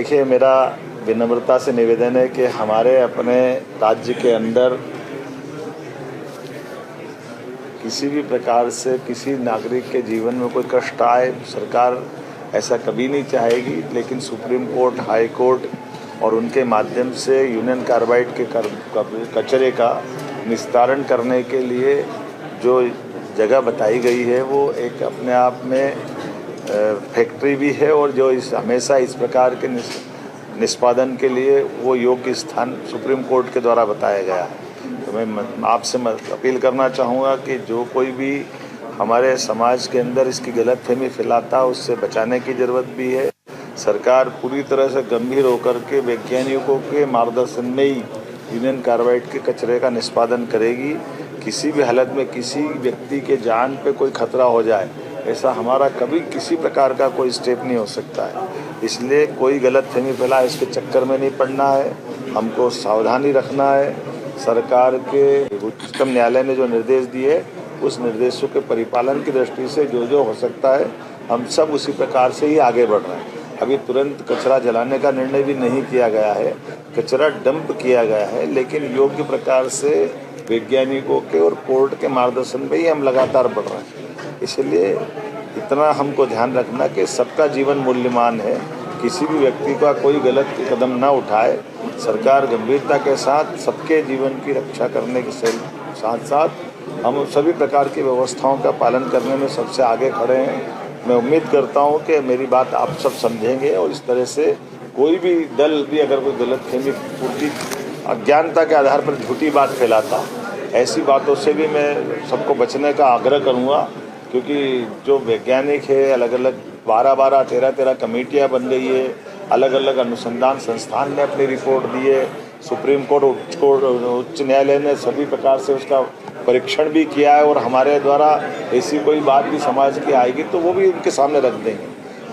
देखिए, मेरा विनम्रता से निवेदन है कि हमारे अपने राज्य के अंदर किसी भी प्रकार से किसी नागरिक के जीवन में कोई कष्ट आए, सरकार ऐसा कभी नहीं चाहेगी। लेकिन सुप्रीम कोर्ट, हाई कोर्ट और उनके माध्यम से यूनियन कार्बाइड के कचरे का निस्तारण करने के लिए जो जगह बताई गई है वो एक अपने आप में फैक्ट्री भी है, और जो हमेशा इस प्रकार के निष्पादन के लिए वो योग्य स्थान सुप्रीम कोर्ट के द्वारा बताया गया है। तो मैं आपसे अपील करना चाहूँगा कि जो कोई भी हमारे समाज के अंदर इसकी गलतफहमी फैलाता है उससे बचाने की ज़रूरत भी है। सरकार पूरी तरह से गंभीर होकर के वैज्ञानिकों के मार्गदर्शन में ही यूनियन कार्बाइड के कचरे का निष्पादन करेगी। किसी भी हालत में किसी व्यक्ति के जान पे कोई खतरा हो जाए, ऐसा हमारा कभी किसी प्रकार का कोई स्टेप नहीं हो सकता है। इसलिए कोई गलतफहमी फैलाए इसके चक्कर में नहीं पड़ना है, हमको सावधानी रखना है। सरकार के उच्चतम न्यायालय ने जो निर्देश दिए उस निर्देशों के परिपालन की दृष्टि से जो हो सकता है हम सब उसी प्रकार से ही आगे बढ़ रहे हैं। अभी तुरंत कचरा जलाने का निर्णय भी नहीं किया गया है, कचरा डंप किया गया है, लेकिन योग्य प्रकार से वैज्ञानिकों के और कोर्ट के मार्गदर्शन में ही हम लगातार बढ़ रहे हैं। इसलिए इतना हमको ध्यान रखना कि सबका जीवन मूल्यवान है, किसी भी व्यक्ति का कोई गलत कदम ना उठाए। सरकार गंभीरता के साथ सबके जीवन की रक्षा करने के साथ साथ हम सभी प्रकार की व्यवस्थाओं का पालन करने में सबसे आगे खड़े हैं। मैं उम्मीद करता हूं कि मेरी बात आप सब समझेंगे, और इस तरह से कोई भी दल भी अगर कोई गलतफहमी, पूर्ति, अज्ञानता के आधार पर झूठी बात फैलाता, ऐसी बातों से भी मैं सबको बचने का आग्रह करूँगा। क्योंकि जो वैज्ञानिक है, अलग अलग 12-12, 13-13 कमेटियाँ बन गई है, अलग अलग अनुसंधान संस्थान ने अपनी रिपोर्ट दी है, सुप्रीम कोर्ट, उच्च न्यायालय ने सभी प्रकार से उसका परीक्षण भी किया है, और हमारे द्वारा ऐसी कोई बात भी समाज की आएगी तो वो भी उनके सामने रख देंगे।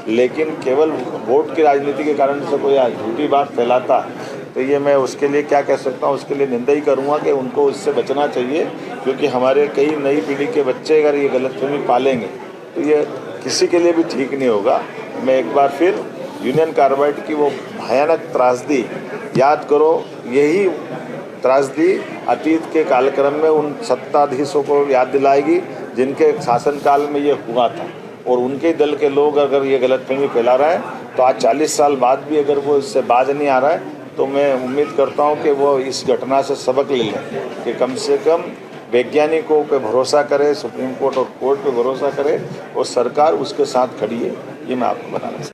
लेकिन केवल वोट की राजनीति के कारण से कोई झूठी बात फैलाता तो ये मैं उसके लिए क्या कह सकता हूँ, उसके लिए निंदा ही करूँगा कि उनको इससे बचना चाहिए। क्योंकि हमारे कई नई पीढ़ी के बच्चे अगर ये गलतफहमी पालेंगे तो ये किसी के लिए भी ठीक नहीं होगा। मैं एक बार फिर यूनियन कार्बाइड की वो भयानक त्रासदी याद करो, यही त्रासदी अतीत के कालक्रम में उन सत्ताधीशों को याद दिलाएगी जिनके शासनकाल में ये हुआ था, और उनके दल के लोग अगर ये गलतफहमी फैला रहे हैं तो आज 40 साल बाद भी अगर वो इससे बाज नहीं आ रहा है तो मैं उम्मीद करता हूँ कि वो इस घटना से सबक ले लें कि कम से कम वैज्ञानिकों पे भरोसा करे, सुप्रीम कोर्ट और कोर्ट पे भरोसा करे, और सरकार उसके साथ खड़ी है। ये मैं आपको बताना चाहता हूँ।